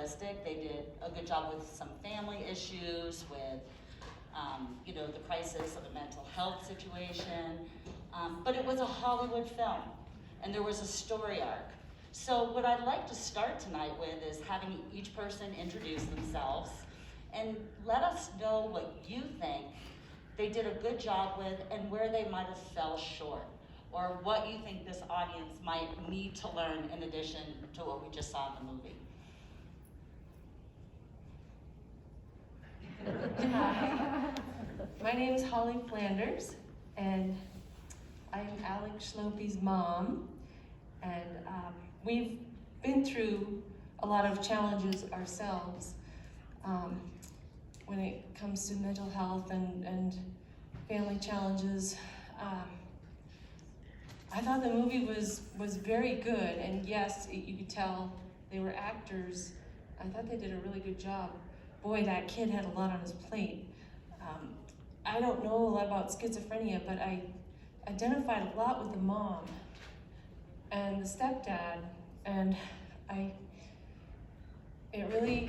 realistic. They did a good job with some family issues, with the crisis of a mental health situation. But it was a Hollywood film, and there was a story arc. So what I'd like to start tonight with is having each person introduce themselves and let us know what you think they did a good job with and where they might have fell short, or what you think this audience might need to learn in addition to what we just saw in the movie. Hi. My name is Holly Flanders, and I'm Alex Schlopy's mom, and we've been through a lot of challenges ourselves when it comes to mental health and family challenges. I thought the movie was very good, and yes, you could tell they were actors. I thought they did a really good job. Boy, that kid had a lot on his plate. I don't know a lot about schizophrenia, but I identified a lot with the mom and the stepdad, and it really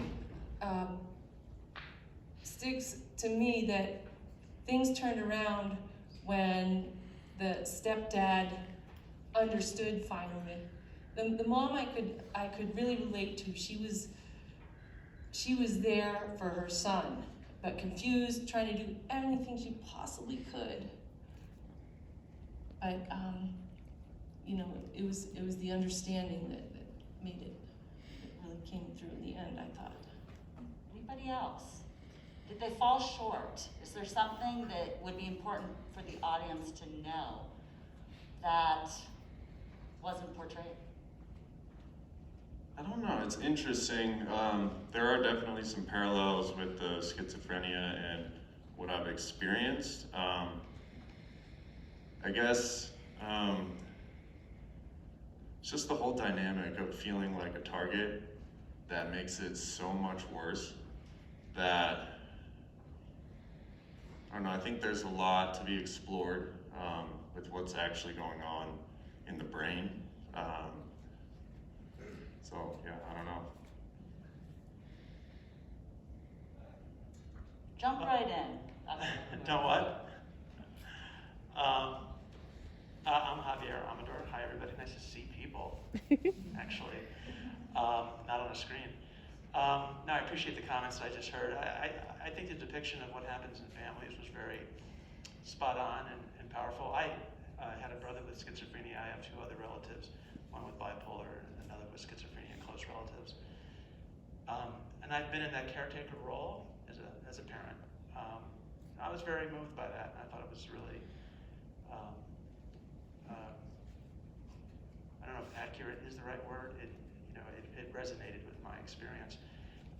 sticks to me that things turned around when the stepdad understood finally. The mom I could really relate to. She was there for her son, but confused, trying to do everything she possibly could. But it was the understanding that made it. It really came through in the end, I thought. Anybody else? Did they fall short? Is there something that would be important for the audience to know that wasn't portrayed? I don't know, it's interesting. There are definitely some parallels with the schizophrenia and what I've experienced. I guess it's just the whole dynamic of feeling like a target that makes it so much worse that, I don't know, I think there's a lot to be explored with what's actually going on in the brain. So yeah, I don't know. Jump right in. Know what? I'm Xavier Amador. Hi, everybody. Nice to see people, actually, not on a screen. No, I appreciate the comments I just heard. I think the depiction of what happens in families was very spot on and powerful. I had a brother with schizophrenia. I have two other relatives, one with bipolar and another with schizophrenia, close relatives. And I've been in that caretaker role as a parent. I was very moved by that, and I thought it was really, I don't know if accurate is the right word. It resonated with my experience.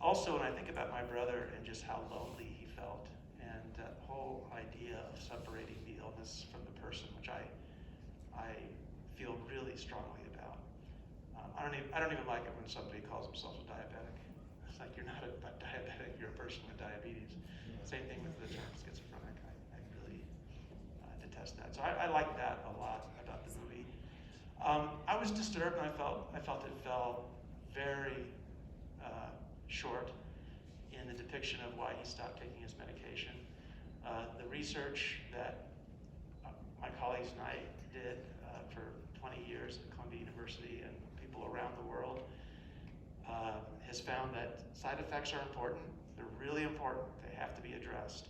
Also, when I think about my brother and just how lonely he felt, and that whole idea of separating the illness from the person, which I feel really strongly about. I don't even like it when somebody calls themselves a diabetic. It's like, you're not a diabetic, you're a person with diabetes. Same thing with the term schizophrenic. I really detest that. So I like that a lot about the movie. I was disturbed, and I felt it fell very short in the depiction of why he stopped taking his medication. The research that my colleagues and I did for 20 years at Columbia University and people around the world has found that side effects are important. They're really important. They have to be addressed.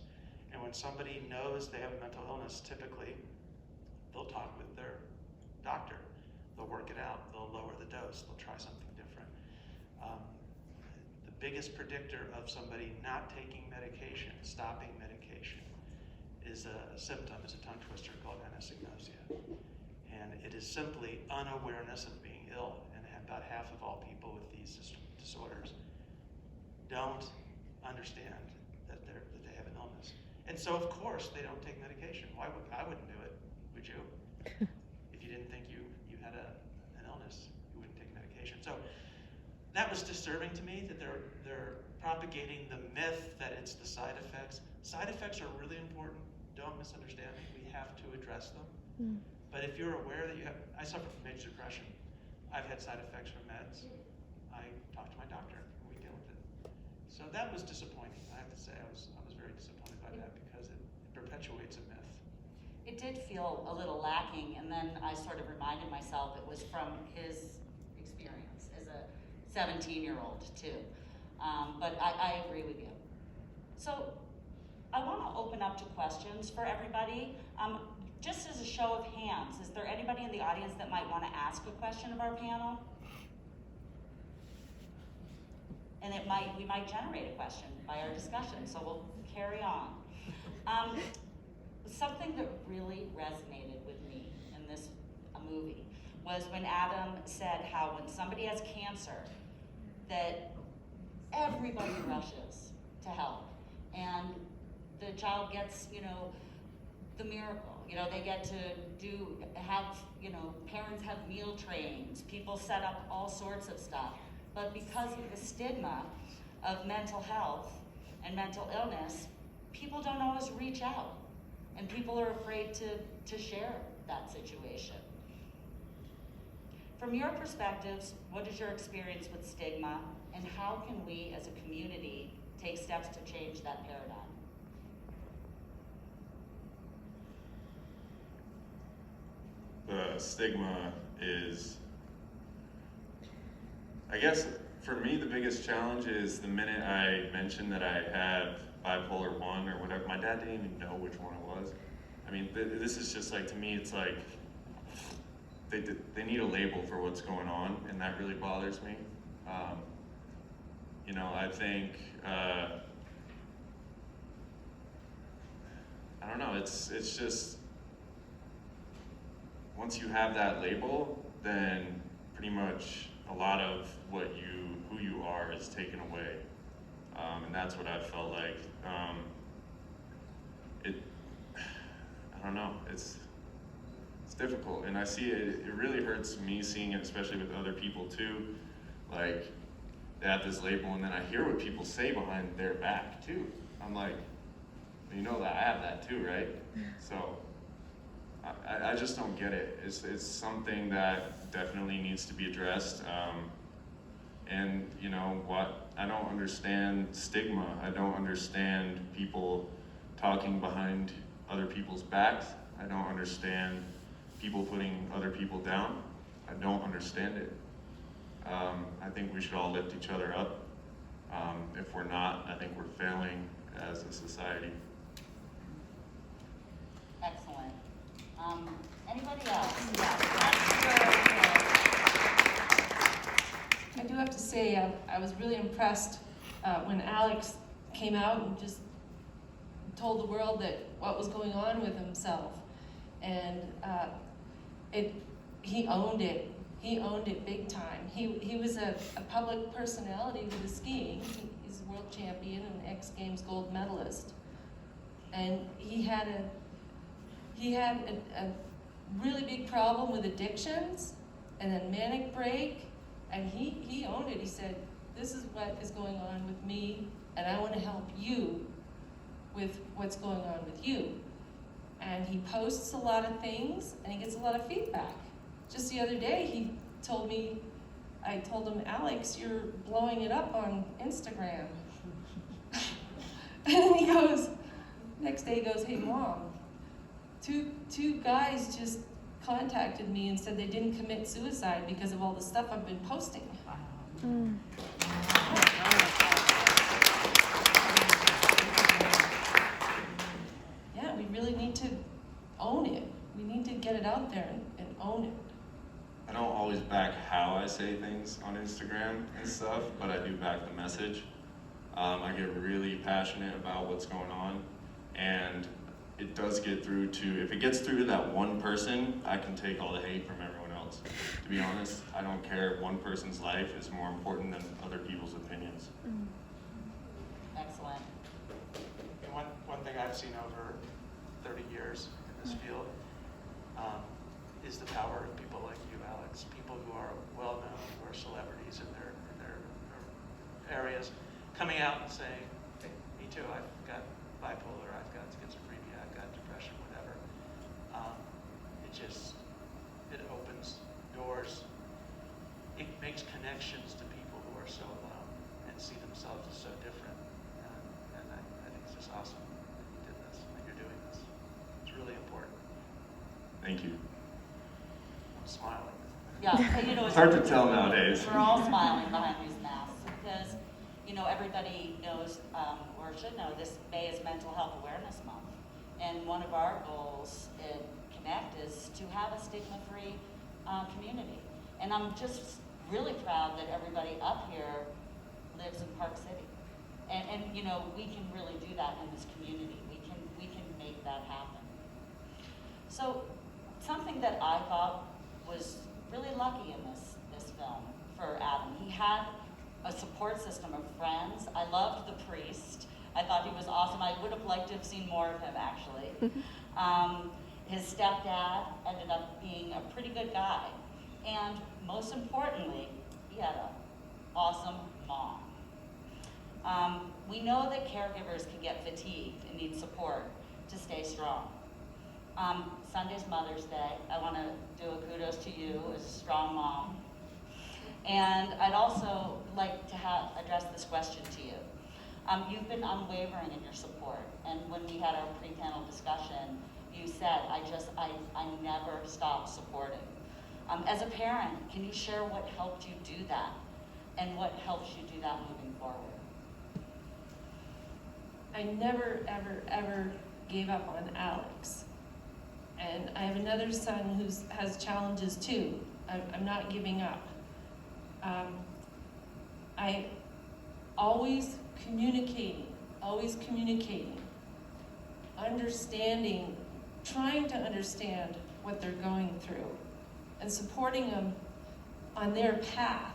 And when somebody knows they have a mental illness, typically they'll talk with their doctor. They'll work it out. They'll lower the dose. They'll try something different. The biggest predictor of somebody not taking medication, stopping medication, is a symptom, is a tongue twister called anosognosia. And it is simply unawareness of being ill. And about half of all people with these disorders don't understand that they have an illness. And so, of course, they don't take medication. I wouldn't do it, would you? If you didn't think you had an illness, you wouldn't take medication. So that was disturbing to me, that they're propagating the myth that it's the side effects. Side effects are really important. Don't misunderstand me. We have to address them. But if you're aware that I suffer from major depression. I've had side effects from meds. I talk to my doctor. We deal with that was disappointing. I have to say, I was very disappointed by that because it perpetuates a myth. It did feel a little lacking, and then I sort of reminded myself it was from his experience as a 17-year-old too. But I agree with you. So I want to open up to questions for everybody. Just as a show of hands, is there anybody in the audience that might want to ask a question of our panel? And we might generate a question by our discussion, so we'll carry on. Something that really resonated with me in this movie was when Adam said how when somebody has cancer, that everybody rushes to help, and the child gets, the miracle. They get to parents have meal trains, people set up all sorts of stuff. But because of the stigma of mental health and mental illness, people don't always reach out, and people are afraid to share that situation. From your perspectives, what is your experience with stigma, and how can we as a community take steps to change that paradigm? The stigma is, I guess, for me, the biggest challenge is the minute I mentioned that I had bipolar 1 or whatever, my dad didn't even know which one it was. I mean, this is just like, to me, it's like, they need a label for what's going on, and that really bothers me. I think, I don't know, it's just, once you have that label, then pretty much a lot of who you are is taken away. And that's what I felt like. I don't know, it's difficult. And I see it really hurts me seeing it, especially with other people too. Like, they have this label, and then I hear what people say behind their back too. I'm like, you know that I have that too, right? So I just don't get it. It's something that definitely needs to be addressed. And I don't understand stigma. I don't understand people talking behind other people's backs. I don't understand people putting other people down. I don't understand it. I think we should all lift each other up. If we're not, I think we're failing as a society. Excellent. Anybody else? Yeah. I do have to say, I was really impressed when Alex came out and just told the world that what was going on with himself, and he owned it. He owned it big time. He was a public personality with the skiing. He's a world champion and X Games gold medalist, and he had a really big problem with addictions and a manic break, and he owned it. He said, "This is what is going on with me, and I want to help you with what's going on with you." And he posts a lot of things, and he gets a lot of feedback. Just the other day, I told him, "Alex, you're blowing it up on Instagram." And then next day he goes, "Hey Mom, two guys just contacted me and said they didn't commit suicide because of all the stuff I've been posting." Yeah, we really need to own it. We need to get it out there and own it. I don't always back how I say things on Instagram and stuff, but I do back the message. I get really passionate about what's going on, and it does get through to, if it gets through to that one person, I can take all the hate from everyone else. To be honest, I don't care if one person's life is more important than other people's opinions. Excellent. And one thing I've seen over 30 years in this field is the power of people like you, Alex, people who are well-known, who are celebrities in their areas, coming out and saying, "Hey, me too, I've got bipolar, I've got schizophrenia, I've got depression, whatever." It opens doors. It makes connections to people who are so alone and see themselves as so different. Yeah, you know, It's hard to tell nowadays. We're all smiling behind these masks because, you know, everybody knows, or should know, this May is Mental Health Awareness Month. And one of our goals in Connect is to have a stigma-free community. And I'm just really proud that everybody up here lives in Park City. And you know, we can really do that in this community. We can make that happen. So something that I thought was really lucky in this film for Adam, he had a support system of friends. I loved the priest. I thought he was awesome. I would have liked to have seen more of him, actually. His stepdad ended up being a pretty good guy. And most importantly, he had an awesome mom. We know that caregivers can get fatigued and need support to stay strong. Sunday's Mother's Day. I want to do a kudos to you as a strong mom. And I'd also like to address this question to you. You've been unwavering in your support, and when we had our pre-panel discussion, you said, I never stopped supporting. As a parent, can you share what helped you do that, and what helps you do that moving forward? I never, ever, ever gave up on Alex. And I have another son who has challenges too. I'm not giving up. I always communicating, understanding, trying to understand what they're going through, and supporting them on their path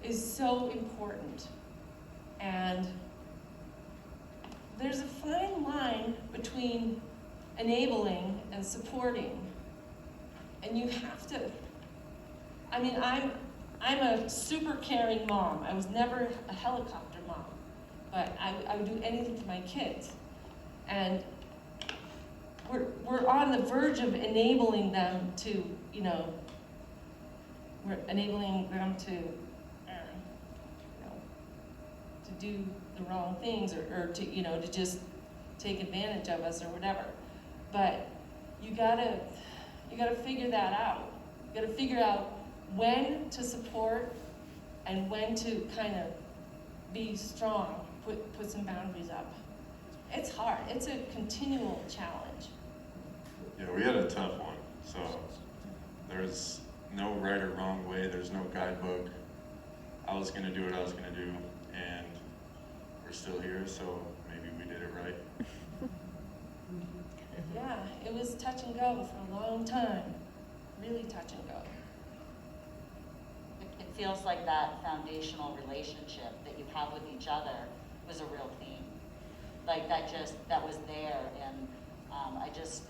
is so important. And there's a fine line between enabling and supporting, and you have to, I mean, I'm a super caring mom. I was never a helicopter mom, but I would do anything for my kids. And we're on the verge of enabling them to, you know, we're enabling them to, to do the wrong things or to, you know, to just take advantage of us or whatever. But you gotta figure that out. You gotta figure out when to support and when to kind of be strong, put some boundaries up. It's hard. It's a continual challenge. Yeah, we had a tough one. So there's no right or wrong way. There's no guidebook. I was gonna do what I was gonna do, and we're still here, so maybe we did it right. Yeah, it was touch and go for a long time. Really touch and go. It feels like that foundational relationship that you have with each other was a real theme. Like that was there, and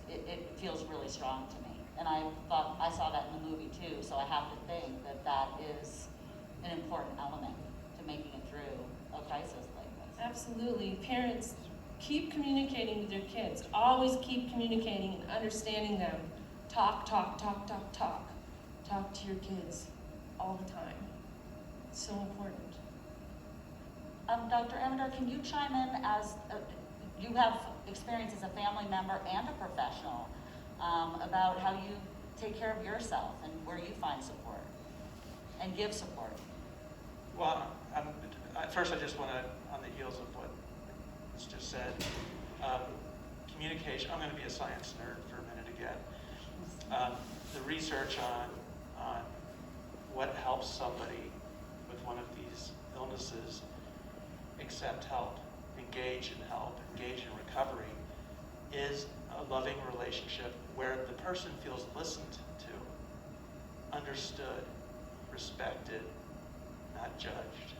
it feels really strong to me. And I thought, I saw that in the movie too, so I have to think that that is an important element to making it through a crisis like this. Absolutely. Parents, keep communicating with your kids. Always keep communicating and understanding them. Talk to your kids all the time. It's so important. Dr. Amador, can you chime in as, you have experience as a family member and a professional about how you take care of yourself and where you find support and give support? Well, first I just want to, on the heels of what was just said, communication, I'm going to be a science nerd for a minute again. The research on what helps somebody with one of these illnesses accept help, engage in help, engage in recovery, is a loving relationship where the person feels listened to, understood, respected, not judged.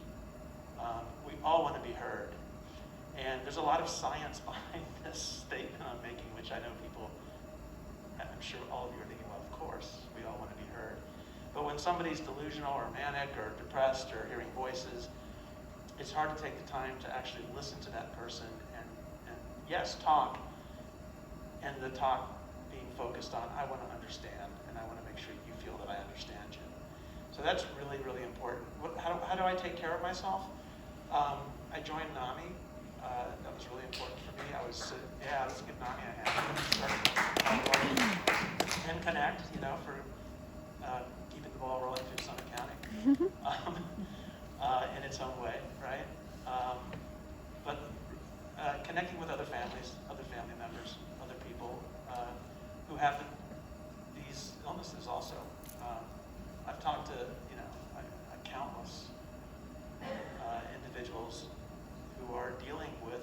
We all want to be heard. And there's a lot of science behind this statement I'm making, which I know people, I'm sure all of you are thinking, well, of course, we all want to be heard. But when somebody's delusional or manic or depressed or hearing voices, it's hard to take the time to actually listen to that person and yes, talk, and the talk being focused on, I want to understand, and I want to make sure you feel that I understand you. So that's really, really important. How do I take care of myself? I joined NAMI. That was really important for me. I was a good NAMI I had. And Connect, for keeping ball rolling through Summit County in its own way, right? But connecting with other families, other family members, other people who have these illnesses also. I've talked to countless individuals who are dealing with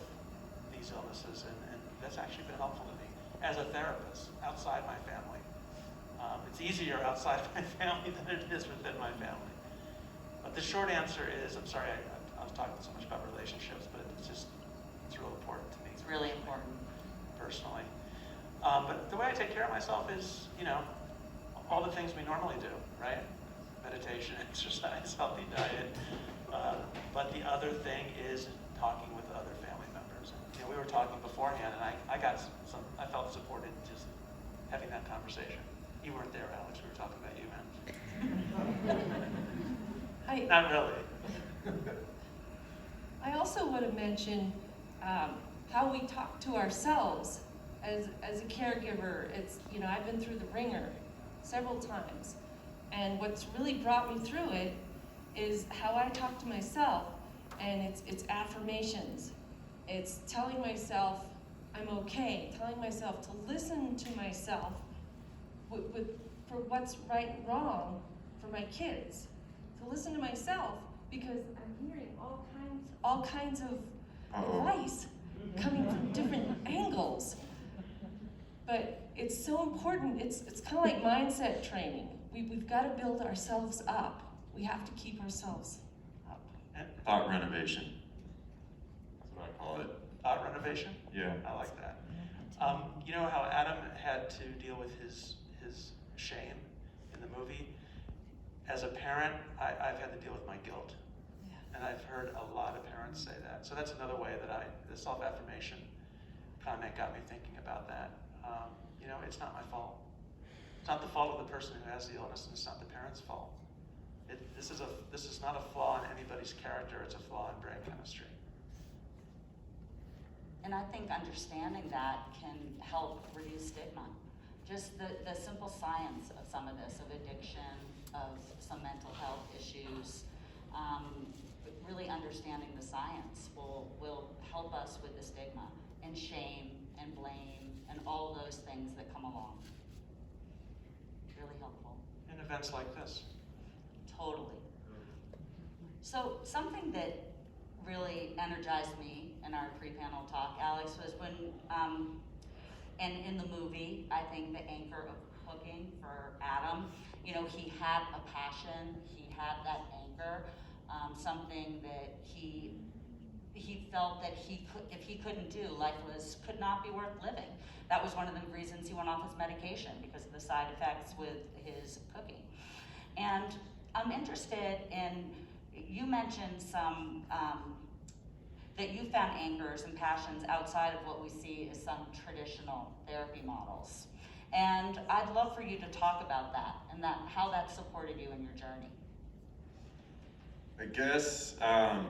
these illnesses, and that's actually been helpful to me as a therapist outside my family. It's easier outside my family than it is within my family. But the short answer is, I'm sorry I was talking so much about relationships, but it's real important to me. It's really important. Personally. But the way I take care of myself is, all the things we normally do, right? Meditation, exercise, healthy diet. But the other thing is talking with other family members. We were talking beforehand, and I felt supported just having that conversation. You weren't there, Alex. We were talking about you, man. Not really. I also want to mention how we talk to ourselves as a caregiver. It's, I've been through the ringer several times, and what's really brought me through it is how I talk to myself, and it's affirmations. It's telling myself I'm okay, telling myself to listen to myself for what's right and wrong for my kids, to listen to myself, because I'm hearing all kinds of advice coming from different angles. But it's so important. It's kind of like mindset training. We've got to build ourselves up. We have to keep ourselves up. Thought renovation. That's what I call it. Thought renovation? Yeah. I like that. You know how Adam had to deal with his shame in the movie? As a parent, I've had to deal with my guilt. Yeah. And I've heard a lot of parents say that. So that's another way that the self-affirmation comment got me thinking about that. It's not my fault. It's not the fault of the person who has the illness, and it's not the parent's fault. This is not a flaw in anybody's character, it's a flaw in brain chemistry. And I think understanding that can help reduce stigma. Just the simple science of some of this, of addiction, of some mental health issues, really understanding the science will help us with the stigma and shame and blame and all those things that come along. Really helpful. In events like this. Totally. So something that really energized me in our pre-panel talk, Alex, was when, and in the movie, I think the anchor of cooking for Adam, he had a passion, he had that anchor, something that he felt that if he couldn't do, life could not be worth living. That was one of the reasons he went off his medication, because of the side effects with his cooking. And I'm interested in, you mentioned some, that you found anchors and passions outside of what we see as some traditional therapy models. And I'd love for you to talk about that and how that supported you in your journey. I guess the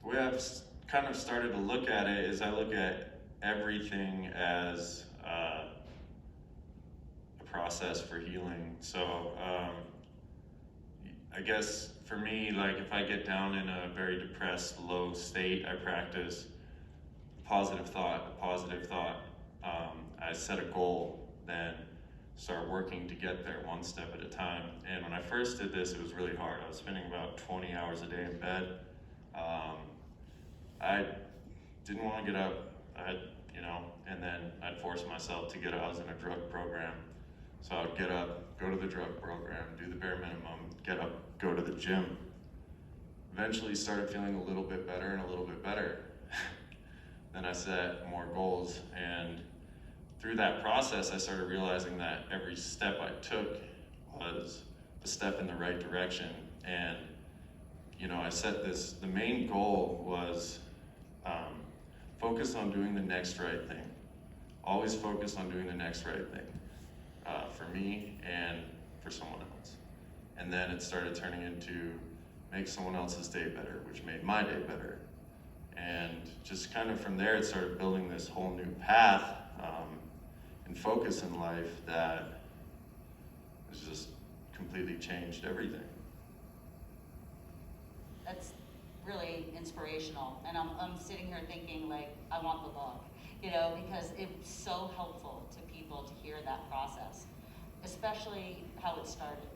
way I've kind of started to look at it is I look at everything as a process for healing. So I guess for me, like if I get down in a very depressed, low state, I practice positive thought. I set a goal, then start working to get there one step at a time. And when I first did this, it was really hard. I was spending about 20 hours a day in bed. I didn't want to get up, and then I'd force myself to get up. I was in a drug program. So I would get up, go to the drug program, do the bare minimum, get up, go to the gym. Eventually started feeling a little bit better and a little bit better. Then I set more goals, and through that process, I started realizing that every step I took was a step in the right direction. And, I set the main goal was focus on doing the next right thing. Always focus on doing the next right thing for me and for someone else. And then it started turning into make someone else's day better, which made my day better. And just kind of from there, it started building this whole new path and focus in life that is just completely changed everything. That's really inspirational, and I'm sitting here thinking, like, I want the book, you know, because it's so helpful to people to hear that process, especially how it started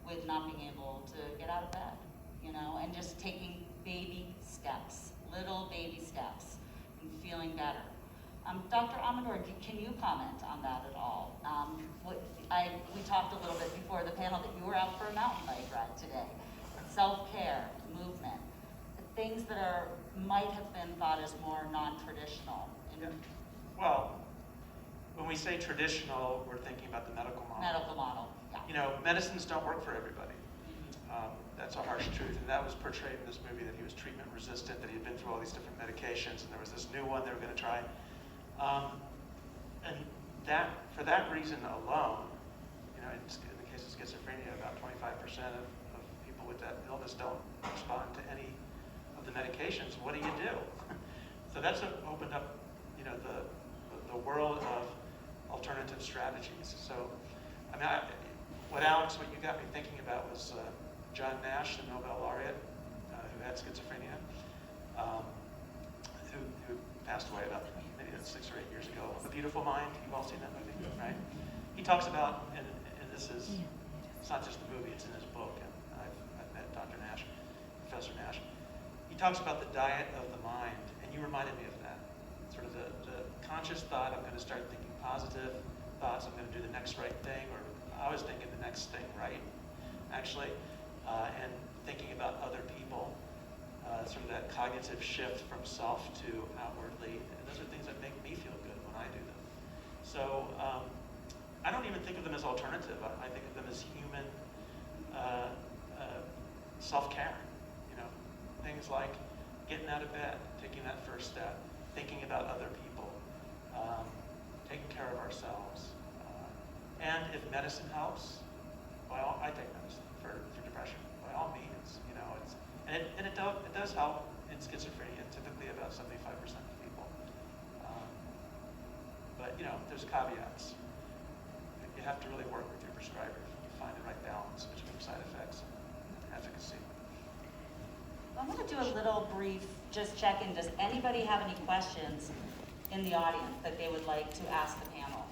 with not being able to get out of bed, you know, and just taking baby steps, little baby steps, and feeling better. Dr. Amador, can you comment on that at all? We talked a little bit before the panel that you were out for a mountain bike ride today. Self-care, movement, things that might have been thought as more non-traditional. Well, when we say traditional, we're thinking about the medical model. Medical model, yeah. You know, medicines don't work for everybody. That's a harsh truth, and that was portrayed in this movie, that he was treatment resistant, that he had been through all these different medications, and there was this new one they were going to try. And that, for that reason alone, you know, in the case of schizophrenia, about 25% of people with that illness don't respond to any of the medications. What do you do? So that's opened up, you know, the world of alternative strategies. So, I mean, what you got me thinking about was John Nash, the Nobel laureate, who had schizophrenia, who passed away about maybe 6 or 8 years ago. A Beautiful Mind. You've all seen that movie, right? He talks about, and this is, it's not just the movie, it's in his book, and I've met Dr. Nash, Professor Nash. He talks about the diet of the mind, and you reminded me of that. Sort of the conscious thought, I'm going to start thinking positive thoughts, I'm going to do the next right thing, or I was thinking the next thing right, actually, and thinking about other people, sort of that cognitive shift from self to outwardly, and those are things that make me feel good when I do them. So I don't even think of them as alternative. I think of them as human self-care. You know, things like getting out of bed, taking that first step, thinking about other people, taking care of ourselves. And if medicine helps, I take medicine for depression, by all means. You know, it does help in schizophrenia, typically about 75% of people. But you know, there's caveats. You have to really work with your prescriber to find the right balance between side effects and efficacy. I'm going to do a little brief, just check-in. Does anybody have any questions in the audience that they would like to ask the panel?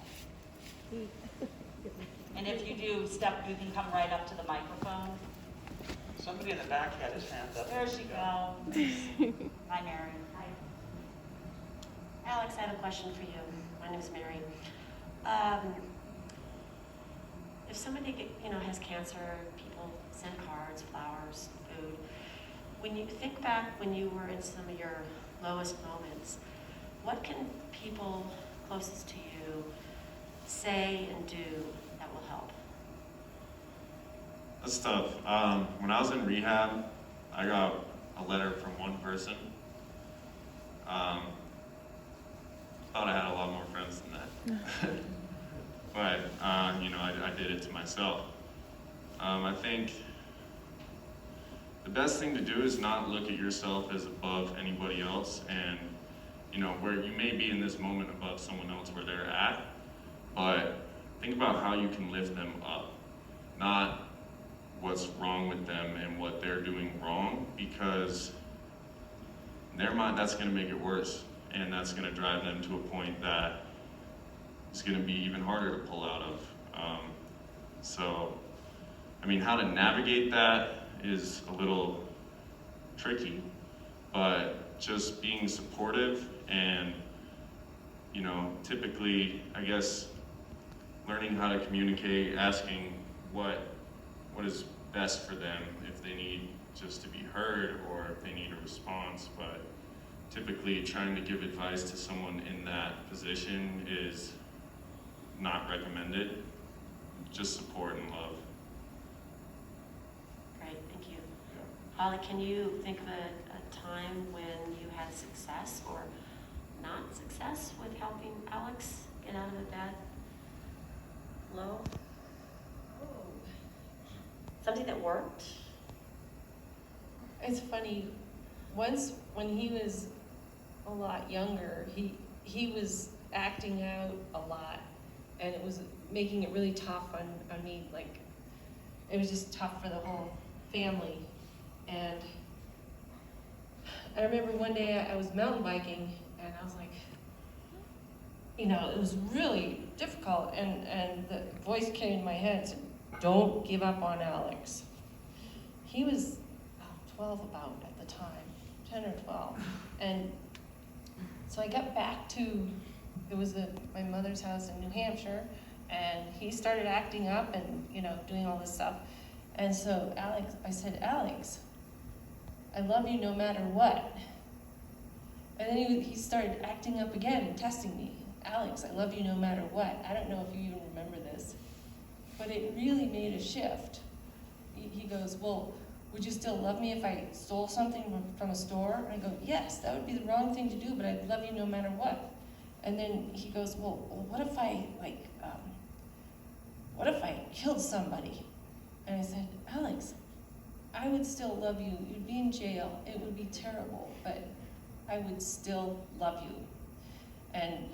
And if you do, you can come right up to the microphone. Somebody in the back had his hand up. There she goes. Hi, Mary. Hi. Alex, I have a question for you. My name is Mary. If somebody has cancer, people send cards, flowers, food. When you think back when you were in some of your lowest moments, what can people closest to you say and do that will help? That's tough. When I was in rehab, I got a letter from one person. Thought I had a lot more friends than that. But, I did it to myself. I think the best thing to do is not look at yourself as above anybody else, and, where you may be in this moment above someone else where they're at, but think about how you can lift them up, not what's wrong with them and what they're doing wrong, because in their mind that's going to make it worse, and that's going to drive them to a point that it's going to be even harder to pull out of. How to navigate that is a little tricky, but just being supportive and, typically, I guess, learning how to communicate, asking what is best for them, if they need just to be heard or if they need a response. But typically trying to give advice to someone in that position is not recommended. Just support and love. Great, thank you. Holly, can you think of a time when you had success or not success with helping Alex get out of the bed low? Something that worked? It's funny, once when he was a lot younger, he was acting out a lot, and it was making it really tough on me, it was just tough for the whole family. And I remember one day I was mountain biking, and I was like, you know, it was really difficult, and the voice came in my head and said, don't give up on Alex. He was 12 about at the time, 10 or 12. And so I got back to, it was my mother's house in New Hampshire, and he started acting up and, you know, doing all this stuff. And so I said, Alex, I love you no matter what. And then he started acting up again and testing me. Alex, I love you no matter what. I don't know if you even remember this, but it really made a shift. He goes, well, would you still love me if I stole something from a store? And I go, yes, that would be the wrong thing to do, but I'd love you no matter what. And then he goes, well, what if I killed somebody? And I said, Alex, I would still love you. You'd be in jail. It would be terrible, but I would still love you. And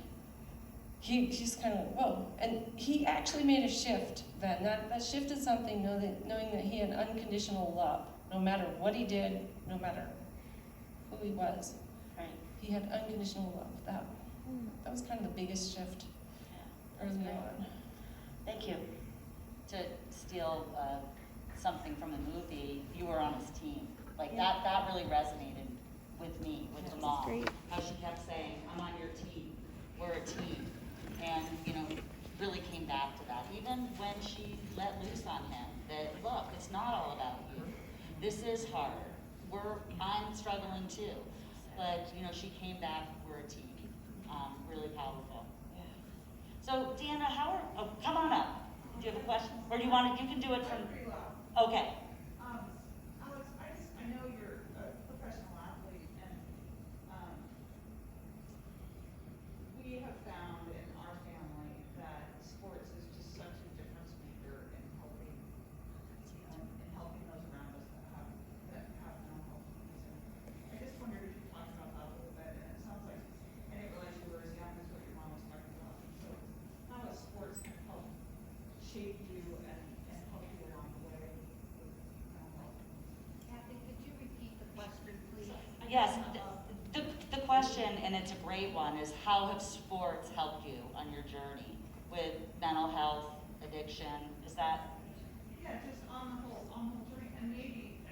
he just kind of went, whoa. And he actually made a shift then. That shifted something, knowing that he had unconditional love. No matter what he did, no matter who he was, Right. he had unconditional love. That was kind of the biggest shift early on. Thank you. To steal something from the movie, you were on his team. Like Yeah. that really resonated with me, with the That's mom. great. How she kept saying, I'm on your team, we're a team. And, you know, really came back to that. Even when she let loose on him, that look, it's not all about you. This is hard. I'm struggling too. But, you know, she came back, we're a team. Really powerful. Yeah. So, Deanna, come on up. Do you have a question? Or do you can do it from, okay. Alex, I know you're a professional athlete, and we have found in our family that sports is just such a difference maker in helping those around us that have mental health needs. I just wondered if you talked about that a little bit, and it sounds like, and it relates to you were as young as what your mom was talking about. So how has sports can help shape you and help you along the way with mental health? Kathy, could you repeat the question, please? Yes, the question, and it's a great one, is how have sports helped you on your journey with mental health, addiction? Is that? Yeah, just on the whole journey, and maybe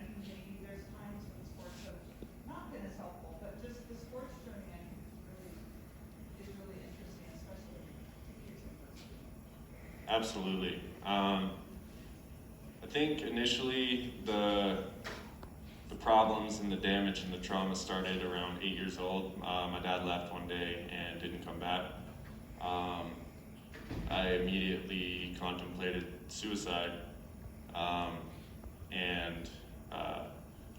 there's times when sports have not been as helpful, but just the sports journey, I think is really interesting, especially kids in person. Absolutely. I think initially the problems and the damage and the trauma started around 8 years old. My dad left one day and didn't come back. I immediately contemplated suicide and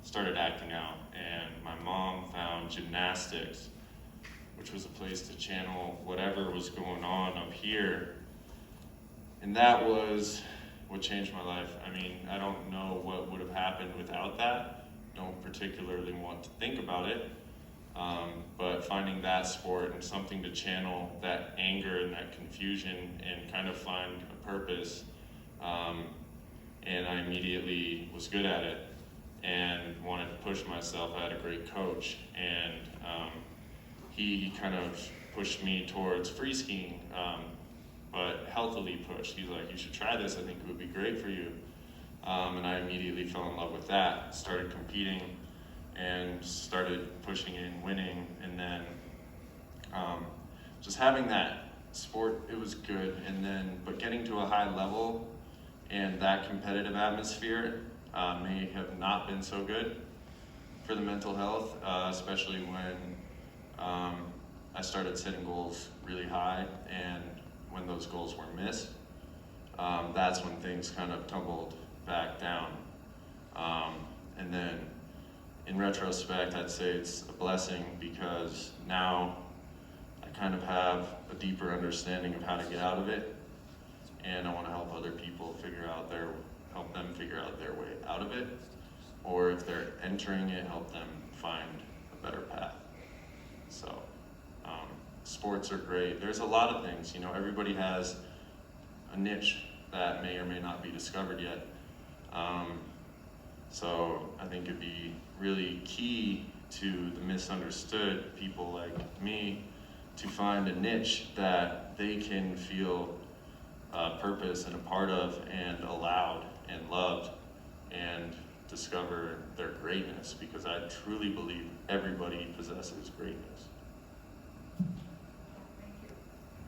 started acting out. And my mom found gymnastics, which was a place to channel whatever was going on up here. And that was what changed my life. I mean, I don't know what would have happened without that. Don't particularly want to think about it. But finding that sport and something to channel that anger and that confusion and kind of find a purpose. And I immediately was good at it and wanted to push myself. I had a great coach, and he kind of pushed me towards free skiing, but healthily pushed. He's like, you should try this, I think it would be great for you. And I immediately fell in love with that, started competing and started pushing and winning. And then just having that sport, it was good. And then, but getting to a high level and that competitive atmosphere may have not been so good for the mental health, especially when I started setting goals really high, and when those goals were missed, that's when things kind of tumbled back down. And then in retrospect, I'd say it's a blessing, because now I kind of have a deeper understanding of how to get out of it, and I want to help other people help them figure out their way out of it, or if they're entering it, help them find a better path. So sports are great. There's a lot of things, everybody has a niche that may or may not be discovered yet. So I think it'd be really key to the misunderstood people like me to find a niche that they can feel purpose and a part of and allowed and loved and discover their greatness, because I truly believe everybody possesses greatness. Thank you.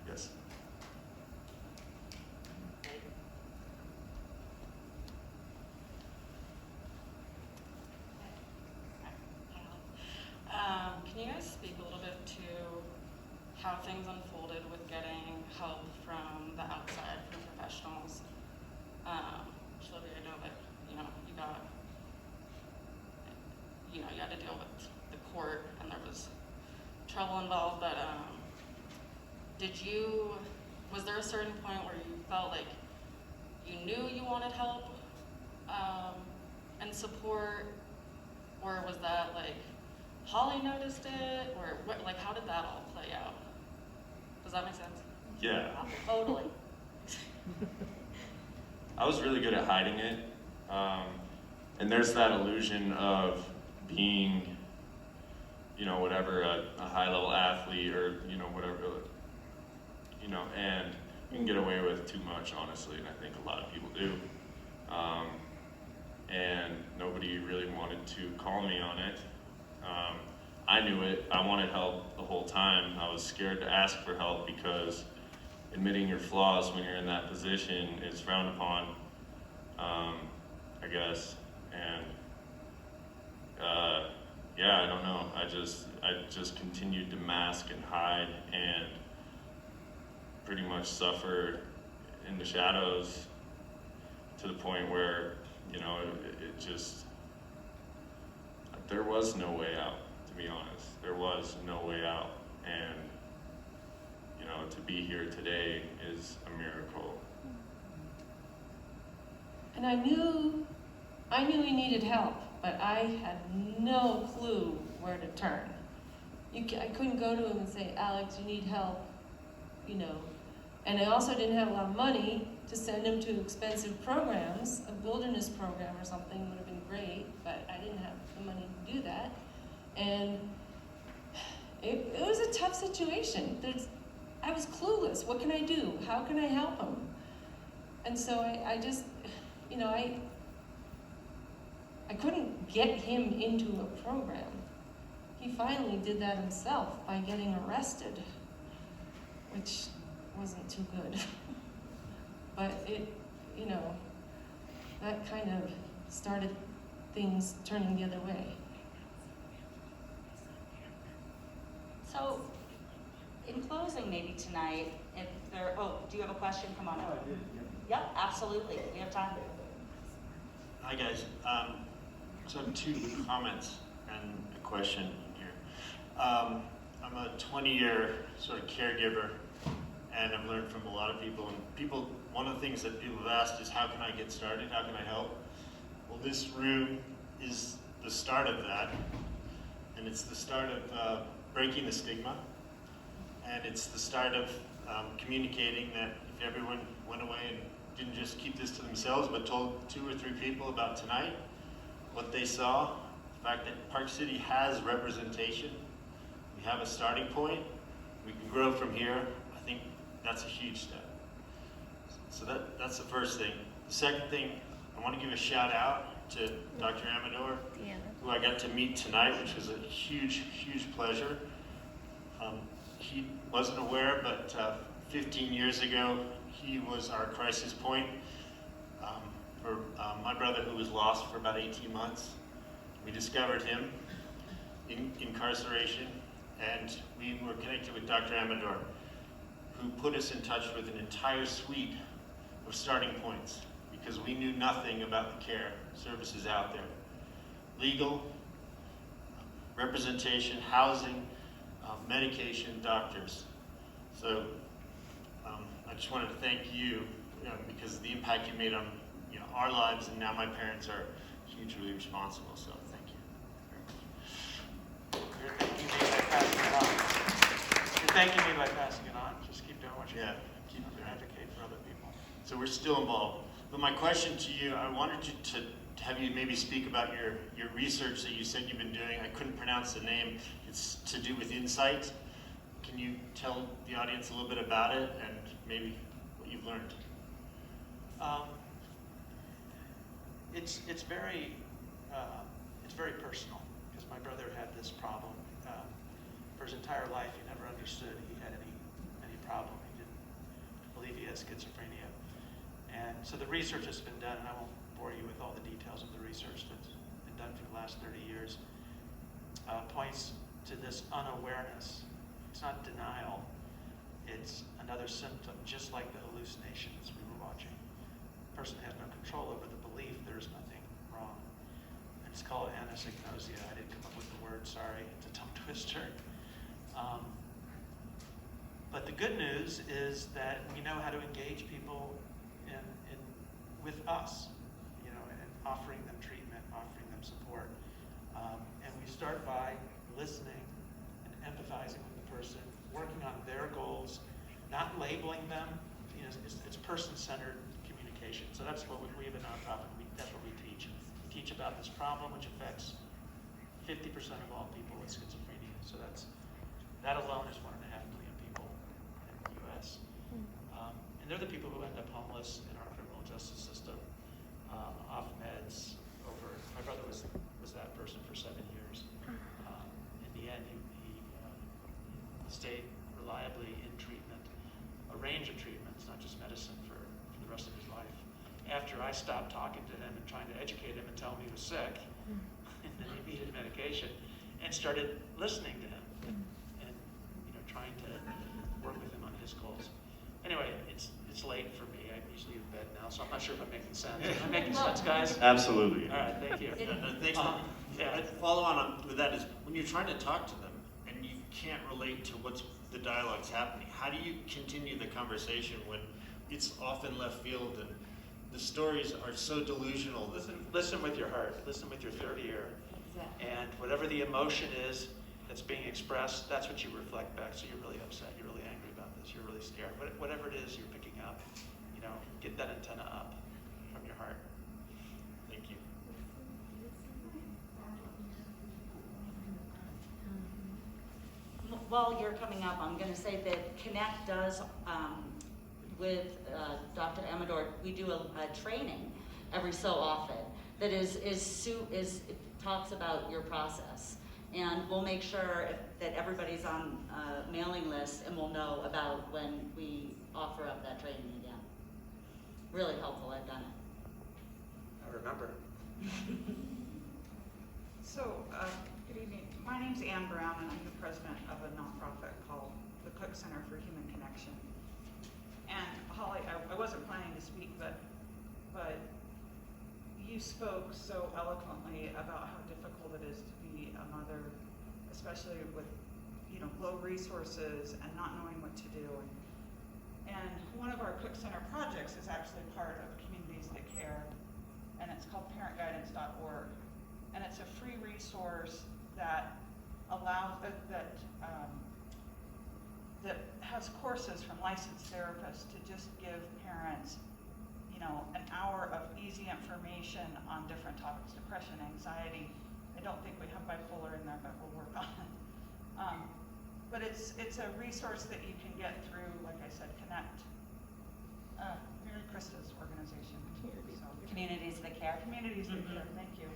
Yes. Can you guys speak a little bit to how things unfolded with getting help from the outside, from professionals? Schlopy, I know that, you had to deal with the court and there was trouble involved, but was there a certain point where you felt like you knew you wanted help and support, or was that like Holly noticed it, or what, like how did that all play out? Does that make sense? Yeah. Totally. I was really good at hiding it. And there's that illusion of being, whatever, a high-level athlete or, whatever, and you can get away with too much, honestly, and I think a lot of people do. And nobody really wanted to call me on it. I knew it. I wanted help the whole time. I was scared to ask for help because admitting your flaws when you're in that position is frowned upon, I guess. And I don't know. I just continued to mask and hide and pretty much suffered in the shadows to the point where, it just, there was no way out, to be honest. There was no way out. And, to be here today is a miracle. And I knew he needed help, but I had no clue where to turn. I couldn't go to him and say, Alex, you need help, And I also didn't have a lot of money to send him to expensive programs. A wilderness program or something would have been great, but I didn't have the money to do that. And it was a tough situation. I was clueless. What can I do? How can I help him? And so I just, I couldn't get him into a program. He finally did that himself by getting arrested, which wasn't too good. But that kind of started things turning the other way. So, in closing maybe tonight, do you have a question? Come on up. Yep, absolutely. We have time. Hi guys. So I have two comments and a question here. I'm a 20-year sort of caregiver, and I've learned from a lot of people. And one of the things that people have asked is, how can I get started? How can I help? Well, this room is the start of that, and it's the start of breaking the stigma, and it's the start of communicating that if everyone went away and didn't just keep this to themselves, but told 2 or 3 people about tonight, what they saw, the fact that Park City has representation, we have a starting point, we can grow from here. I think that's a huge step. So that's the first thing. The second thing, I want to give a shout out to Dr. Amador, who I got to meet tonight, which was a huge, huge pleasure. He wasn't aware, but 15 years ago, he was our crisis point for my brother, who was lost for about 18 months. We discovered him in incarceration, and we were connected with Dr. Amador, who put us in touch with an entire suite of starting points, because we knew nothing about the care services out there. Legal, representation, housing, medication, doctors. So I just wanted to thank you, because the impact you made on our lives, and now my parents are hugely responsible. So thank you. You're thanking me by passing it on. You're thanking me by passing it on. Just keep doing what you do. Yeah, keep Advocate for other people. So we're still involved. But my question to you, I wanted you to have you maybe speak about your research that you said you've been doing. I couldn't pronounce the name. It's to do with insight. Can you tell the audience a little bit about it and maybe what you've learned? It's very personal, because my brother had this problem. For his entire life, he never understood he had any problem. He didn't believe he had schizophrenia. And so the research that's been done, and I won't bore you with all the details of the research that's been done for the last 30 years, points to this unawareness. It's not denial. It's another symptom, just like the hallucinations we were watching. The person had no control over the belief there's nothing wrong. And it's called anosognosia. I didn't come up with the word, sorry. It's a tongue twister. But the good news is that we know how to engage people with us, and offering them treatment, offering them support. And we start by listening and empathizing with the person, working on their goals, not labeling them. It's person-centered communication. So that's what we have a nonprofit. That's what we teach. We teach about this problem, which affects 50% of all people with schizophrenia. So that alone is 1.5 million people in the U.S. And they're the people who end up homeless in our criminal justice system, off meds. My brother was that person for 7 years. In the end, he stayed reliably in treatment, a range of treatments, not just medicine, for the rest of his life. After I stopped talking to him and trying to educate him and tell him he was sick, and then he needed medication, and started listening to him and trying to work with him on his goals. Anyway, it's late for me. I'm usually in bed now, so I'm not sure if I'm making sense. Am I making sense, guys? Absolutely. All right, thank you. Thanks. Yeah. Follow on with that is when you're trying to talk to them and you can't relate to what's the dialogue's happening, how do you continue the conversation when it's often left field and the stories are so delusional? Listen with your heart. Listen with your third ear. Exactly. And whatever the emotion is that's being expressed, that's what you reflect back. So you're really upset, you're really angry about this, you're really scared. Whatever it is you're picking up, get that antenna up from your heart. Thank you. While you're coming up, I'm going to say that Connect does, with Dr. Amador, we do a training every so often that it talks about your process. And we'll make sure that everybody's on a mailing list, and we'll know about when we offer up that training again. Really helpful, I've done it. I remember. So, good evening. My name's Ann Brown, and I'm the president of a nonprofit called the Cook Center for Human Connection. And Holly, I wasn't planning to speak, but you spoke so eloquently about how difficult it is to be a mother, especially with low resources and not knowing what to do. And one of our Cook Center projects is actually part of Communities That Care, and it's called parentguidance.org. And it's a free resource that allows that has courses from licensed therapists to just give parents, an hour of easy information on different topics: depression, anxiety. I don't think we have bipolar in there, but we'll work on it. But it's a resource that you can get through, like I said, Connect. Mary Krista's organization. Communities That Care. Communities That Care, thank you.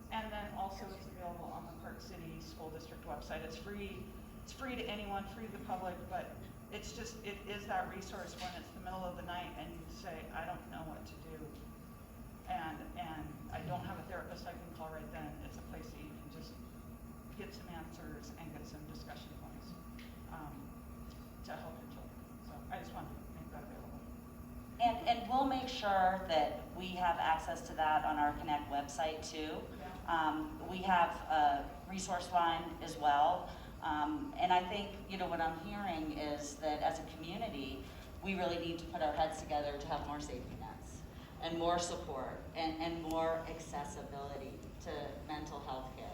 And then also it's available on the Park City School District website. It's free to anyone, free to the public, but it is that resource when it's the middle of the night and you say, I don't know what to do. And I don't have a therapist I can call right then. It's a place that you can just get some answers and get some discussion points to help your children. So I just wanted to make that available. And we'll make sure that we have access to that on our Connect website too. We have a resource line as well. And I think, what I'm hearing is that as a community, we really need to put our heads together to have more safety nets and more support and more accessibility to mental health care.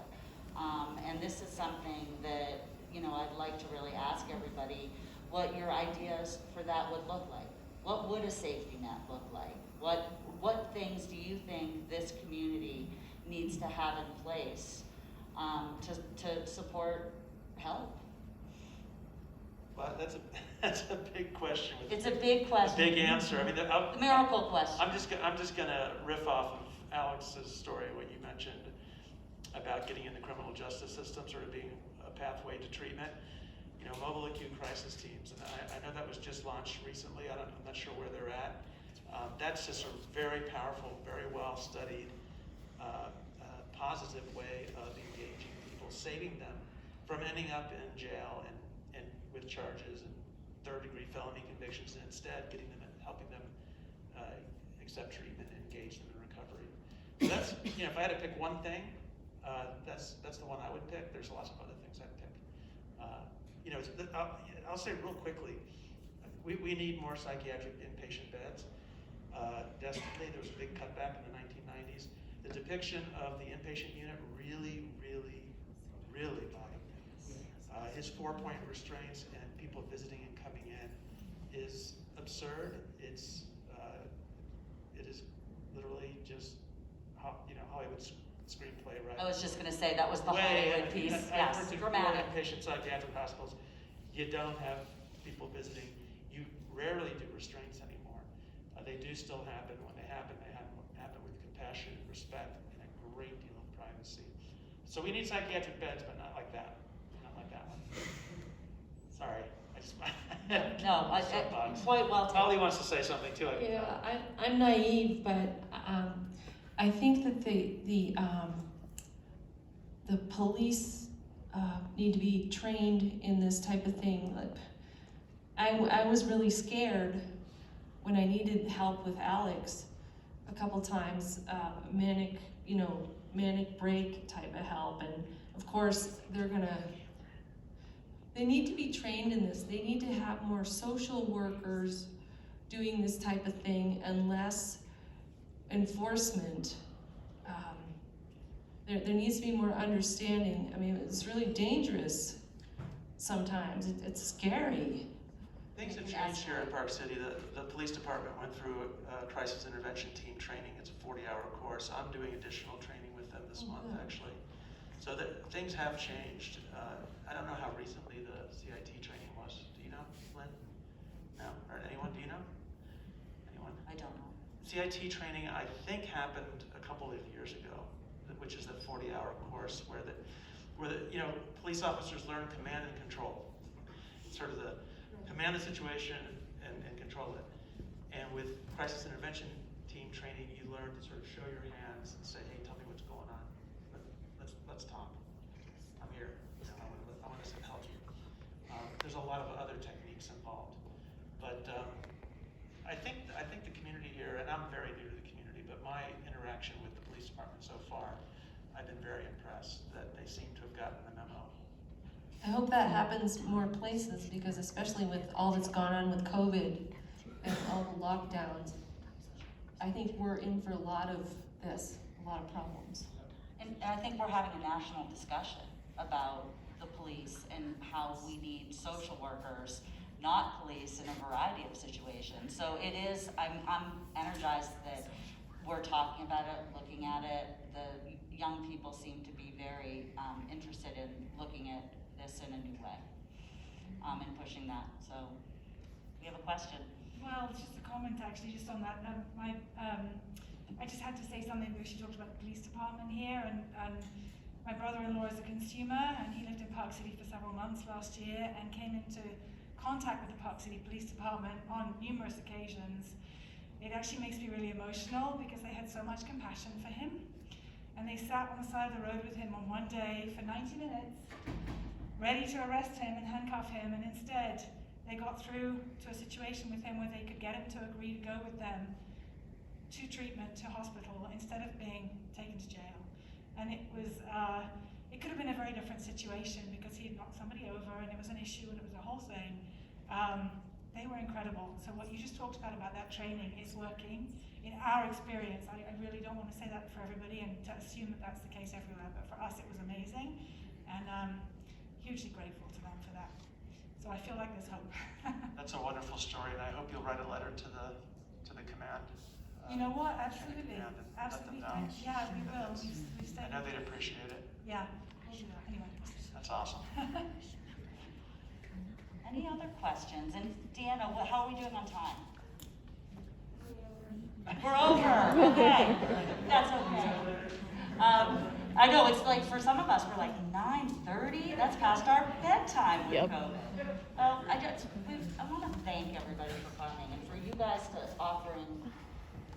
And this is something that, I'd like to really ask everybody what your ideas for that would look like. What would a safety net look like? What things do you think this community needs to have in place to support help? Well, that's a big question. It's a big question. A big answer. I mean, the miracle question. I'm just gonna riff off of Alex's story, what you mentioned about getting in the criminal justice system, sort of being a pathway to treatment. You know, mobile acute crisis teams, and I know that was just launched recently. I'm not sure where they're at. That's just a very powerful, very well studied, positive way of engaging people, saving them from ending up in jail and with charges and third-degree felony convictions, and instead getting them and helping them accept treatment and engage them in recovery. So that's, you know, if I had to pick one thing, that's the one I would pick. There's lots of other things I'd pick. You know, I'll say real quickly, we need more psychiatric inpatient beds. Desperately, there was a big cutback in the 1990s. The depiction of the inpatient unit really, really, really bothered me. His 4-point restraints and people visiting and coming in is absurd. It is literally just, you know, Hollywood screenplay, right? I was just going to say that was the Hollywood piece. I've worked in Dramatic. inpatient psychiatric hospitals. You don't have people visiting. You rarely do restraints anymore. They do still happen. When they happen with compassion and respect and a great deal of privacy. So we need psychiatric beds, but not like that. Not like that one. Sorry. Point well taken. Holly wants to say something too. Yeah, I'm naive, but I think that the police need to be trained in this type of thing. Like, I was really scared when I needed help with Alex a couple times, manic break type of help, and of course they need to be trained in this. They need to have more social workers doing this type of thing and less enforcement. There needs to be more understanding. I mean, it's really dangerous sometimes. It's scary. Things have changed here in Park City. The police department went through a crisis intervention team training. It's a 40-hour course. I'm doing additional training with them this month, actually. So that things have changed. I don't know how recently the CIT training was. Do you know, Lynn? No? Or anyone? Do you know? Anyone? I don't know. CIT training, I think, happened a couple of years ago, which is the 40-hour course where the police officers learn command and control. Sort of the command the situation and control it. And with crisis intervention team training, you learn to sort of show your hands and say, hey, tell me what's going on. Let's talk. I'm here. You know, I want to help you. There's a lot of other techniques involved. But I think the community here, and I'm very new to the community, but my interaction with the police department so far, I've been very impressed that they seem to have gotten the memo. I hope that happens more places, because especially with all that's gone on with COVID and all the lockdowns, I think we're in for a lot of problems. And I think we're having a national discussion about the police and how we need social workers, not police, in a variety of situations. So it is, I'm energized that we're talking about it, looking at it. The young people seem to be very interested in looking at this in a new way and pushing that. So we have a question. Well, it's just a comment actually, just on that. I just had to say something because she talked about the police department here, and my brother-in-law is a consumer, and he lived in Park City for several months last year and came into contact with the Park City Police Department on numerous occasions. It actually makes me really emotional because they had so much compassion for him, and they sat on the side of the road with him on one day for 90 minutes, ready to arrest him and handcuff him, and instead they got through to a situation with him where they could get him to agree to go with them to treatment, to hospital, instead of being taken to jail. And it was, it could have been a very different situation because he had knocked somebody over and it was an issue and it was a whole thing. They were incredible. So what you just talked about that training is working. In our experience, I really don't want to say that for everybody and to assume that that's the case everywhere, but for us it was amazing. And hugely grateful to them for that. So I feel like there's hope. That's a wonderful story, and I hope you'll write a letter to the command. You know what? County Absolutely. command, and Absolutely. Let them know. Yeah, we will. We've I stayed. know they'd appreciate it. Yeah, we'll do that. Anyway. That's awesome. Any other questions? And Deanna, how are we doing on time? We're over. Okay, that's okay. I know it's like for some of us, we're like 9:30. That's past our bedtime with COVID. Well, I want to thank everybody for coming and for you guys to offering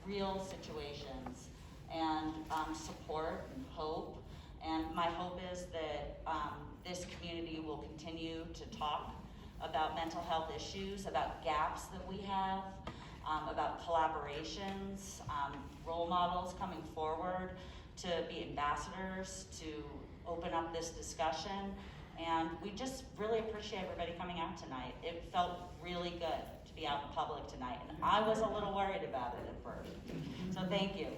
real situations and support and hope. And my hope is that this community will continue to talk about mental health issues, about gaps that we have, about collaborations, role models coming forward to be ambassadors, to open up this discussion. And we just really appreciate everybody coming out tonight. It felt really good to be out in public tonight. And I was a little worried about it at first. So thank you.